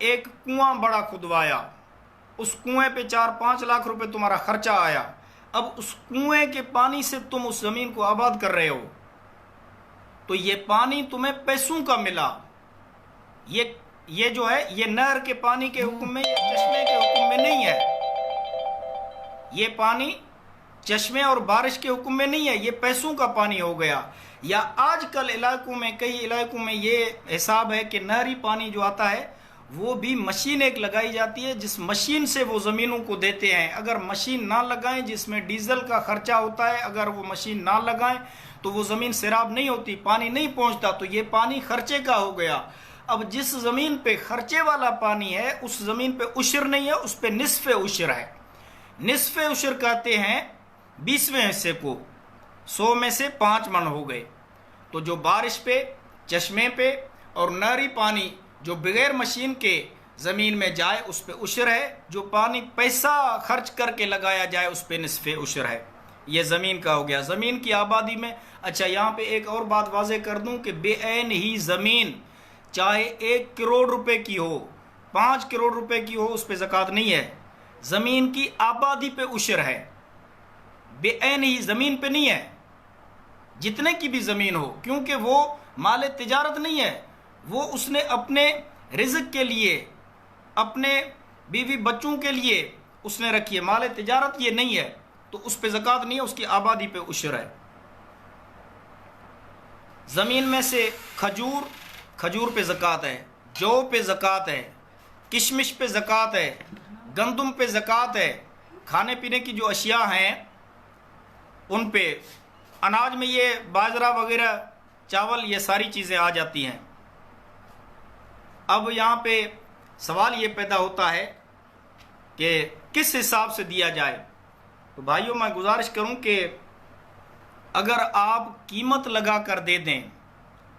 ایک کنواں بڑا کھدوایا، اس کنویں پہ 4-5 لاکھ روپے تمہارا خرچہ آیا، اب اس کنویں کے پانی سے تم اس زمین کو آباد کر رہے ہو، تو یہ پانی تمہیں پیسوں کا ملا، یہ جو ہے یہ نہر کے پانی کے حکم میں یا چشمے کے حکم میں نہیں ہے، یہ پانی چشمے اور بارش کے حکم میں نہیں ہے، یہ پیسوں کا پانی ہو گیا۔ یا آج کل علاقوں میں، کئی علاقوں میں یہ حساب ہے کہ نہری پانی جو آتا ہے وہ بھی مشین ایک لگائی جاتی ہے، جس مشین سے وہ زمینوں کو دیتے ہیں۔ اگر مشین نہ لگائیں، جس میں ڈیزل کا خرچہ ہوتا ہے، اگر وہ مشین نہ لگائیں تو وہ زمین سیراب نہیں ہوتی، پانی نہیں پہنچتا، تو یہ پانی خرچے کا ہو گیا۔ اب جس زمین پہ خرچے والا پانی ہے اس زمین پہ عشر نہیں ہے، اس پہ نصف عشر ہے۔ نصف عشر کہتے ہیں 20ویں حصے کو، 100 میں سے 5 من ہو گئے۔ تو جو بارش پہ، چشمے پہ اور نہری پانی جو بغیر مشین کے زمین میں جائے اس پہ عشر ہے، جو پانی پیسہ خرچ کر کے لگایا جائے اس پہ نصف عشر ہے۔ یہ زمین کا ہو گیا۔ زمین کی آبادی میں اچھا یہاں پہ ایک اور بات واضح کر دوں کہ بے عین ہی زمین چاہے 1 کروڑ روپے کی ہو، 5 کروڑ روپے کی ہو، اس پہ زکوٰۃ نہیں ہے۔ زمین کی آبادی پہ عشر ہے، بے عین ہی زمین پہ نہیں ہے، جتنے کی بھی زمین ہو، کیونکہ وہ مال تجارت نہیں ہے، وہ اس نے اپنے رزق کے لیے، اپنے بیوی بچوں کے لیے اس نے رکھی ہے، مال تجارت یہ نہیں ہے، تو اس پہ زکوٰۃ نہیں ہے، اس کی آبادی پہ عشر ہے۔ زمین میں سے کھجور پہ زکوٰۃ ہے، جو پہ زکوٰۃ ہے، کشمش پہ زکوٰۃ ہے، گندم پہ زکوٰۃ ہے، کھانے پینے کی جو اشیاء ہیں ان پہ، اناج میں یہ باجرہ وغیرہ، چاول، یہ ساری چیزیں آ جاتی ہیں۔ اب یہاں پہ سوال یہ پیدا ہوتا ہے کہ کس حساب سے دیا جائے۔ تو بھائیوں میں گزارش کروں کہ اگر آپ قیمت لگا کر دے دیں،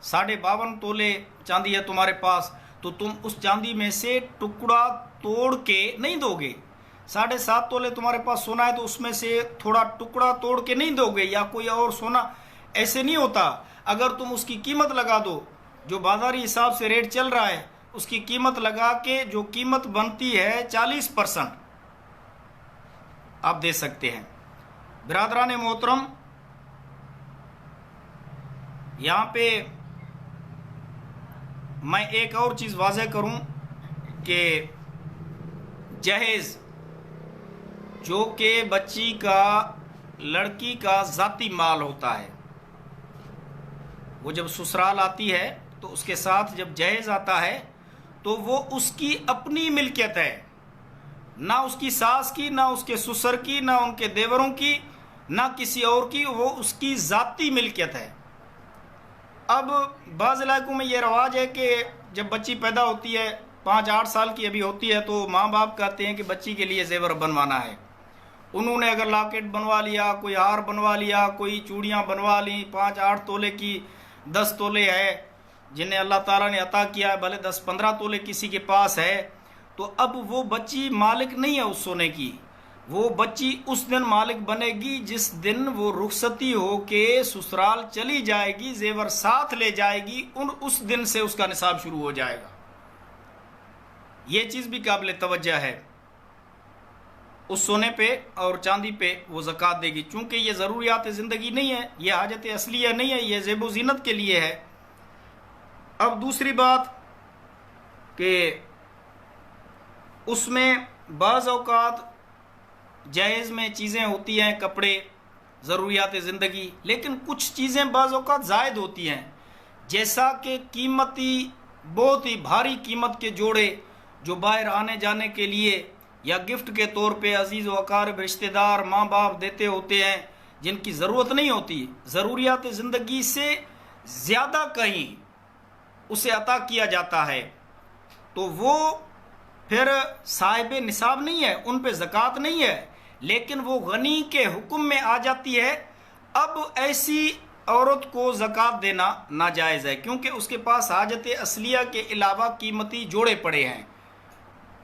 52.5 تولے چاندی ہے تمہارے پاس، تو تم اس چاندی میں سے ٹکڑا توڑ کے نہیں دو گے۔ 7.5 تولے تمہارے پاس سونا ہے تو اس میں سے تھوڑا ٹکڑا توڑ کے نہیں دو گے، یا کوئی اور سونا، ایسے نہیں ہوتا۔ اگر تم اس کی قیمت لگا دو، جو بازاری حساب سے ریٹ چل رہا ہے اس کی قیمت لگا کے جو قیمت بنتی ہے 40% آپ دے سکتے ہیں۔ برادران محترم، یہاں پہ میں ایک اور چیز واضح کروں کہ جہیز جو کہ بچی کا، لڑکی کا ذاتی مال ہوتا ہے، وہ جب سسرال آتی ہے تو اس کے ساتھ جب جہیز آتا ہے تو وہ اس کی اپنی ملکیت ہے، نہ اس کی ساس کی، نہ اس کے سسر کی، نہ ان کے دیوروں کی، نہ کسی اور کی، وہ اس کی ذاتی ملکیت ہے۔ اب بعض علاقوں میں یہ رواج ہے کہ جب بچی پیدا ہوتی ہے، 5-8 سال کی ابھی ہوتی ہے، تو ماں باپ کہتے ہیں کہ بچی کے لیے زیور بنوانا ہے۔ انہوں نے اگر لاکٹ بنوا لیا، کوئی ہار بنوا لیا، کوئی چوڑیاں بنوا لیں 5-8 تولے کی، 10 تولے ہے جنہیں اللہ تعالیٰ نے عطا کیا ہے، بھلے 10-15 تولے کسی کے پاس ہے، تو اب وہ بچی مالک نہیں ہے اس سونے کی، وہ بچی اس دن مالک بنے گی جس دن وہ رخصتی ہو کے سسرال چلی جائے گی، زیور ساتھ لے جائے گی، اس دن سے اس کا نصاب شروع ہو جائے گا۔ یہ چیز بھی قابل توجہ ہے، اس سونے پہ اور چاندی پہ وہ زکوٰۃ دے گی، چونکہ یہ ضروریات زندگی نہیں ہے، یہ حاجت اصلیہ نہیں ہے، یہ زیب و زینت کے لیے ہے۔ اب دوسری بات کہ اس میں بعض اوقات جہیز میں چیزیں ہوتی ہیں، کپڑے، ضروریات زندگی، لیکن کچھ چیزیں بعض اوقات زائد ہوتی ہیں، جیسا کہ قیمتی، بہت ہی بھاری قیمت کے جوڑے جو باہر آنے جانے کے لیے یا گفٹ کے طور پہ عزیز و اقارب، رشتہ دار، ماں باپ دیتے ہوتے ہیں، جن کی ضرورت نہیں ہوتی، ضروریات زندگی سے زیادہ کہیں اسے عطا کیا جاتا ہے، تو وہ پھر صاحب نصاب نہیں ہے، ان پہ زکوٰۃ نہیں ہے، لیکن وہ غنی کے حکم میں آ جاتی ہے۔ اب ایسی عورت کو زکوٰۃ دینا ناجائز ہے، کیونکہ اس کے پاس حاجت اصلیہ کے علاوہ قیمتی جوڑے پڑے ہیں،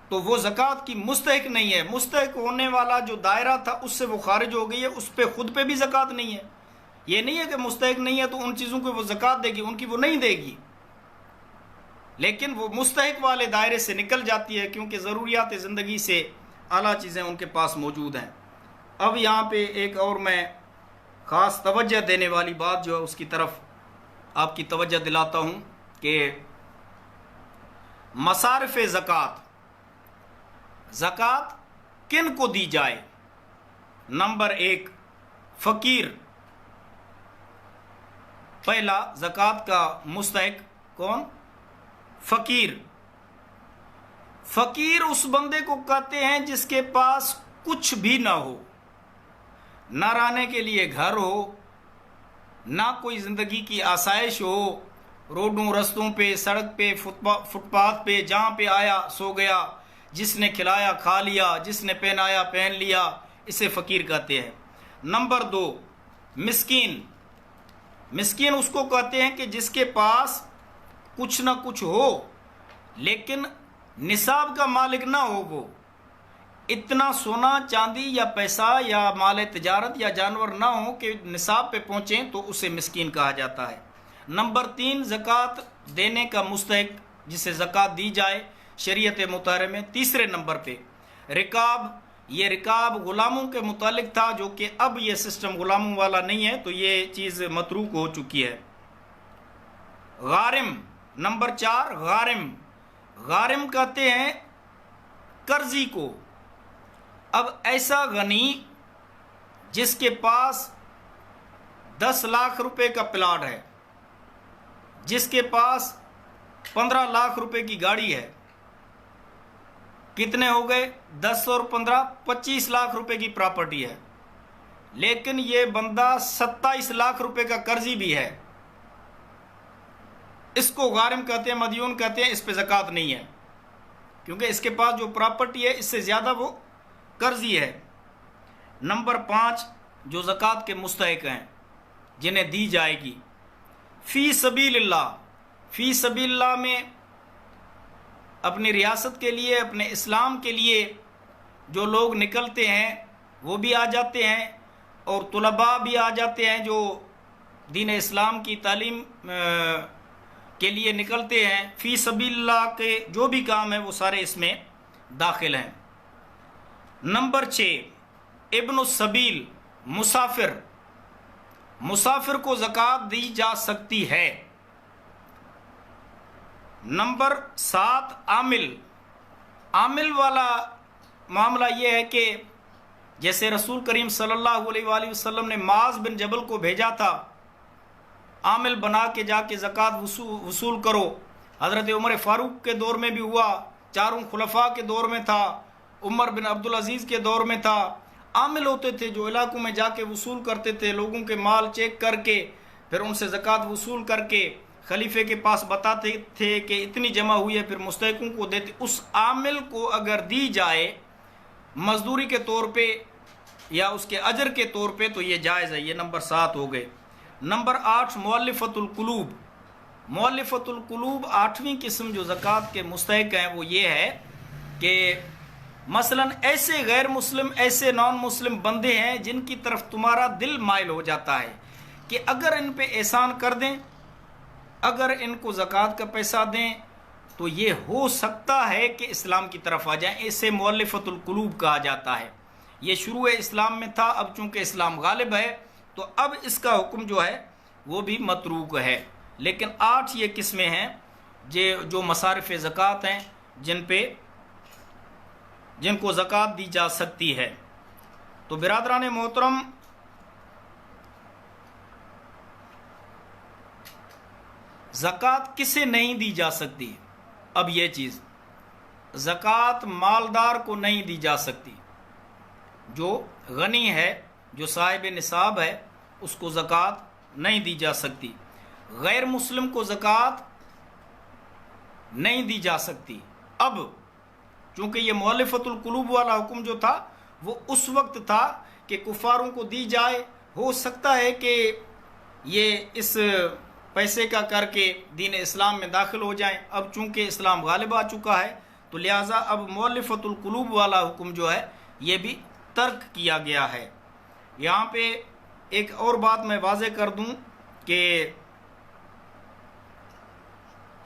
تو وہ زکوٰۃ کی مستحق نہیں ہے۔ مستحق ہونے والا جو دائرہ تھا اس سے وہ خارج ہو گئی ہے، اس پہ خود پہ بھی زکوٰۃ نہیں ہے۔ یہ نہیں ہے کہ مستحق نہیں ہے تو ان چیزوں کو وہ زکوٰۃ دے گی، ان کی وہ نہیں دے گی۔ لیکن وہ مستحق والے دائرے سے نکل جاتی ہے کیونکہ ضروریات زندگی سے اعلیٰ چیزیں ان کے پاس موجود ہیں۔ اب یہاں پہ ایک اور میں خاص توجہ دینے والی بات جو ہے اس کی طرف آپ کی توجہ دلاتا ہوں کہ مصارف زکوٰۃ کن کو دی جائے۔ نمبر 1 فقیر، پہلا زکوٰۃ کا مستحق کون؟ فقیر۔ فقیر اس بندے کو کہتے ہیں جس کے پاس کچھ بھی نہ ہو، نہ رہنے کے لیے گھر ہو، نہ کوئی زندگی کی آسائش ہو، روڈوں رستوں پہ، سڑک پہ، فٹ پاتھ پہ، جہاں پہ آیا سو گیا، جس نے کھلایا کھا لیا، جس نے پہنایا پہن لیا، اسے فقیر کہتے ہیں۔ نمبر 2 مسکین۔ مسکین اس کو کہتے ہیں کہ جس کے پاس کچھ نہ کچھ ہو لیکن نصاب کا مالک نہ ہو، وہ اتنا سونا چاندی یا پیسہ یا مال تجارت یا جانور نہ ہو کہ نصاب پہ پہنچیں، تو اسے مسکین کہا جاتا ہے۔ نمبر 3 زکوٰۃ دینے کا مستحق جسے زکوٰۃ دی جائے شریعت مطہرہ میں۔ تیسرے نمبر پہ رکاب۔ یہ رکاب غلاموں کے متعلق تھا، جو کہ اب یہ سسٹم غلاموں والا نہیں ہے، تو یہ چیز متروک ہو چکی ہے۔ غارم۔ نمبر 4 غارم۔ غارم کہتے ہیں قرضی کو۔ اب ایسا غنی جس کے پاس 10 لاکھ روپے کا پلاٹ ہے، جس کے پاس 15 لاکھ روپے کی گاڑی ہے، کتنے ہو گئے؟ 10 اور 15 25 لاکھ روپے کی پراپرٹی ہے، لیکن یہ بندہ 27 لاکھ روپے کا قرضی بھی ہے، اس کو غارم کہتے ہیں، مدیون کہتے ہیں۔ اس پہ زکوٰۃ نہیں ہے کیونکہ اس کے پاس جو پراپرٹی ہے اس سے زیادہ وہ قرضی ہے۔ نمبر 5 جو زکوٰۃ کے مستحق ہیں جنہیں دی جائے گی، فی سبیل اللہ۔ فی سبیل اللہ میں اپنی ریاست کے لیے، اپنے اسلام کے لیے جو لوگ نکلتے ہیں وہ بھی آ جاتے ہیں، اور طلباء بھی آ جاتے ہیں جو دین اسلام کی تعلیم کے لیے نکلتے ہیں۔ فی سبیل اللہ کے جو بھی کام ہیں وہ سارے اس میں داخل ہیں۔ نمبر 6 ابن السبیل، مسافر۔ مسافر کو زکوٰۃ دی جا سکتی ہے۔ نمبر 7 عامل۔ عامل والا معاملہ یہ ہے کہ جیسے رسول کریم صلی اللہ علیہ وآلہ وسلم نے معاذ بن جبل کو بھیجا تھا عامل بنا کے جا کے زکوٰۃ وصول کرو، حضرت عمر فاروق کے دور میں بھی ہوا، 4 خلفاء کے دور میں تھا، عمر بن عبدالعزیز کے دور میں تھا۔ عامل ہوتے تھے جو علاقوں میں جا کے وصول کرتے تھے، لوگوں کے مال چیک کر کے پھر ان سے زکوٰۃ وصول کر کے خلیفے کے پاس بتاتے تھے کہ اتنی جمع ہوئی ہے، پھر مستحقوں کو دیتے۔ اس عامل کو اگر دی جائے مزدوری کے طور پہ یا اس کے اجر کے طور پہ تو یہ جائز ہے۔ یہ نمبر 7 ہو گئے۔ نمبر 8 مؤلفۃ القلوب۔ مؤلفۃ القلوب 8ویں قسم جو زکوٰۃ کے مستحق ہیں وہ یہ ہے کہ مثلا ایسے غیر مسلم، ایسے نان مسلم بندے ہیں جن کی طرف تمہارا دل مائل ہو جاتا ہے کہ اگر ان پہ احسان کر دیں، اگر ان کو زکوٰۃ کا پیسہ دیں تو یہ ہو سکتا ہے کہ اسلام کی طرف آ جائیں۔ اسے مؤلفۃ القلوب کہا جاتا ہے۔ یہ شروع اسلام میں تھا، اب چونکہ اسلام غالب ہے تو اب اس کا حکم جو ہے وہ بھی متروک ہے۔ لیکن 8 یہ قسمیں ہیں جو مصارف زکوٰۃ ہیں جن کو زکوٰۃ دی جا سکتی ہے۔ تو برادران محترم، زکوٰۃ کسے نہیں دی جا سکتی؟ اب یہ چیز، زکوٰۃ مالدار کو نہیں دی جا سکتی۔ جو غنی ہے، جو صاحب نصاب ہے، اس کو زکوٰۃ نہیں دی جا سکتی۔ غیر مسلم کو زکوٰۃ نہیں دی جا سکتی۔ اب چونکہ یہ مؤلفۃ القلوب والا حکم جو تھا وہ اس وقت تھا کہ کفاروں کو دی جائے، ہو سکتا ہے کہ یہ اس پیسے کا کر کے دین اسلام میں داخل ہو جائیں۔ اب چونکہ اسلام غالب آ چکا ہے تو لہٰذا اب مؤلفۃ القلوب والا حکم جو ہے یہ بھی ترک کیا گیا ہے۔ یہاں پہ ایک اور بات میں واضح کر دوں کہ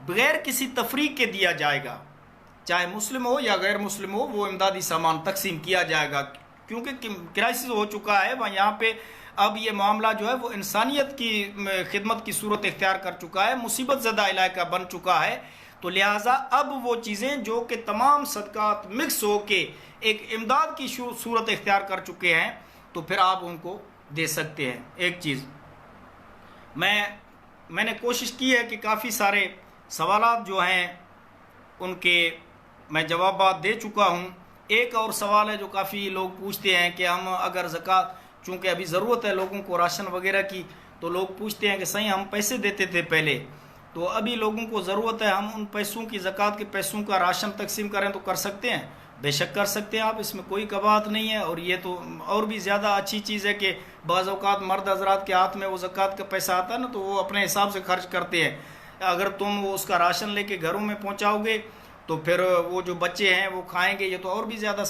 بغیر کسی تفریق کے دیا جائے گا، چاہے مسلم ہو یا غیر مسلم ہو، وہ امدادی سامان تقسیم کیا جائے گا، کیونکہ کرائسس ہو چکا ہے یہاں پہ۔ اب یہ معاملہ جو ہے وہ انسانیت کی خدمت کی صورت اختیار کر چکا ہے، مصیبت زدہ علاقہ بن چکا ہے، تو لہٰذا اب وہ چیزیں جو کہ تمام صدقات مکس ہو کے ایک امداد کی صورت اختیار کر چکے ہیں، تو پھر آپ ان کو دے سکتے ہیں۔ ایک چیز میں نے کوشش کی ہے کہ کافی سارے سوالات جو ہیں ان کے میں جوابات دے چکا ہوں۔ ایک اور سوال ہے جو کافی لوگ پوچھتے ہیں کہ ہم اگر زکوٰۃ، چونکہ ابھی ضرورت ہے لوگوں کو راشن وغیرہ کی، تو لوگ پوچھتے ہیں کہ صحیح ہم پیسے دیتے تھے پہلے، تو ابھی لوگوں کو ضرورت ہے، ہم ان پیسوں کی زکوٰۃ کے پیسوں کا راشن تقسیم کریں تو کر سکتے ہیں؟ بے شک کر سکتے ہیں آپ، اس میں کوئی کباہت نہیں ہے۔ اور یہ تو اور بھی زیادہ اچھی چیز ہے کہ بعض اوقات مرد حضرات کے ہاتھ میں وہ زکوٰۃ کا پیسہ آتا ہے نا، تو وہ اپنے حساب سے خرچ کرتے ہیں۔ اگر تم وہ اس کا راشن لے کے گھروں میں پہنچاؤ گے تو پھر وہ جو بچے ہیں وہ کھائیں گے، یہ تو اور بھی زیادہ